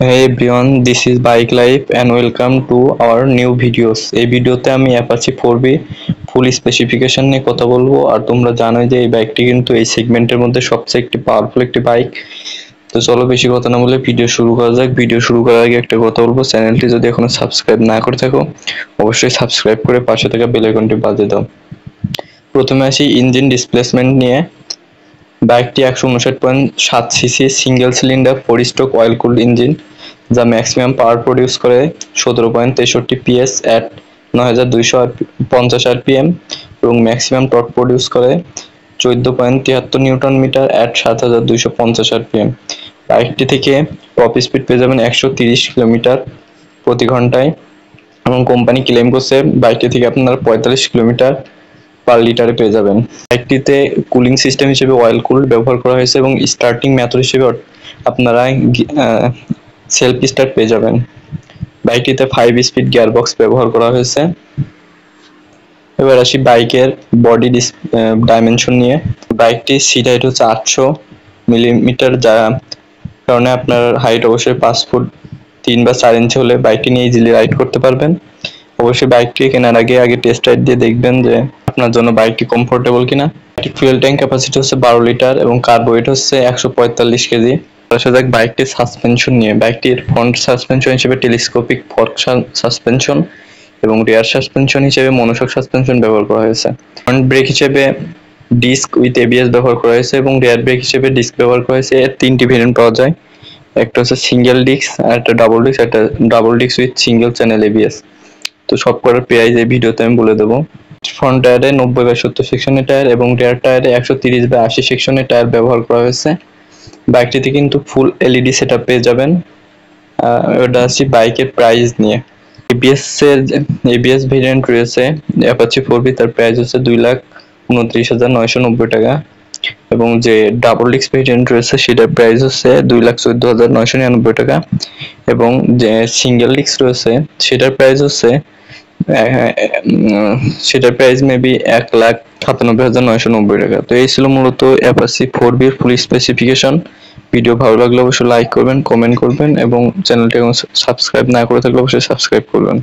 Hey everyone, this is Bike Life and welcome to our new videos. এই ভিডিওতে আমি Apache 4B ফুল specification নিয়ে কথা বলবো। আর তোমরা জানোই যে এই বাইকটি কিন্তু এই সেগমেন্টের মধ্যে সবচেয়ে একটি পাওয়ারফুল একটি বাইক। তো চলো বেশি কথা না বলে ভিডিও শুরু করা যাক। ভিডিও শুরু করার আগে একটা কথা বলবো, চ্যানেলটি যদি এখনো সাবস্ক্রাইব না করে থাকো অবশ্যই সাবস্ক্রাইব করে পাশে থাকা বেল আইকনটি বাজিয়ে দাও। প্রথমে আসি ইঞ্জিন ডিসপ্লেসমেন্ট নিয়ে। বাইকটি 159.7 CC single cylinder 4 stroke oil cooled engine, যা ম্যাক্সিমাম পাওয়ার প্রডিউস করে 17.63 PS অ্যাট 9250 RPM এবং ম্যাক্সিমাম টর্ক প্রডিউস করে 14.73 নিউটন মিটার অ্যাট 7250 RPM। বাইকটি থেকে টপ স্পিড পেয়ে যাবেন 130 কিলোমিটার প্রতি ঘন্টায় এবং কোম্পানি ক্লেম করছে বাইকটি থেকে আপনারা 45 কিলোমিটার পার লিটারে পেয়ে যাবেন। বাইকটিতে কুলিং সিস্টেম হিসেবে অয়েল কুলড ব্যবহার করা হয়েছে এবং স্টার্টিং মেথড হিসেবে আপনারা সেলফ স্টার্ট পেয়ে যাবেন। বাইকটিতে 5 স্পিড গিয়ারবক্স ব্যবহার করা হয়েছে। এবার আসি বাইকের বডি ডাইমেনশন নিয়ে। বাইকটির সিট হাইট হচ্ছে 800 মিলিমিটার, যা কারণে আপনার হাইট অবশ্যই 5 ফুট 3 বা 4 ইঞ্চি হলে বাইকটি নিয়ে ইজিলি রাইড করতে পারবেন। অবশ্যই বাইকটি কেনার আগে টেস্ট রাইড দিয়ে দেখবেন যে আপনার জন্য বাইকটি কমফোর্টেবল কিনা। ফুয়েল ট্যাঙ্ক ক্যাপাসিটি হচ্ছে 12 লিটার এবং কার্ব ওয়েট হচ্ছে 145 কেজি। আসা যাক বাইকটির সাসপেনশন নিয়ে। বাইকটির ফ্রন্ট সাসপেনশন হিসেবে টেলিস্কোপিক ফর্ক সাসপেনশন এবং রিয়ার সাসপেনশন হিসেবে মনোশক সাসপেনশন ব্যবহার করা হয়েছে। ফ্রন্ট ব্রেক হিসেবে ডিস্ক উইথ ABS ব্যবহার করা হয়েছে এবং রিয়ার ব্রেক হিসেবে ডিস্ক ব্যবহার করা হয়েছে। এর 3টি ভেরিয়েন্ট পাওয়া যায়, একটা হচ্ছে সিঙ্গেল ডিস্ক, আর একটা ডাবল ডিস্ক, একটা double disc with single channel ABS। তো সব করার প্রাইস এই ভিডিওতে আমি বলে দেবো। ফ্রন্ট টায়ারে 90/70 সেকশনের টায়ার এবং রিয়ার টায়ারে 130/80 সেকশনের টায়ার ব্যবহার করা হয়েছে। বাইকটিতে কিন্তু ফুল LED সেটআপ পেয়ে যাবেন। ওটা আছে বাইকের প্রাইস নিয়ে। ABS ভেরিয়েন্ট রয়েছে অ্যাপাচি 4B, তার প্রাইস হচ্ছে 2,29,990 টাকা এবং যে ডাবল ডিস্ক ভেরিয়েন্ট রয়েছে সেটার প্রাইস হচ্ছে 2,14,999 টাকা এবং যে সিঙ্গেল ডিস্ক রয়েছে সেটার প্রাইস মেবি 1,97,990 টাকা। তো এই ছিল মূলত অ্যাপাচি 4B এর ফুল স্পেসিফিকেশন। ভিডিও ভালো লাগলে অবশ্যই লাইক করবেন, কমেন্ট করবেন এবং চ্যানেলটি সাবস্ক্রাইব না করে থাকলে অবশ্যই সাবস্ক্রাইব করবেন।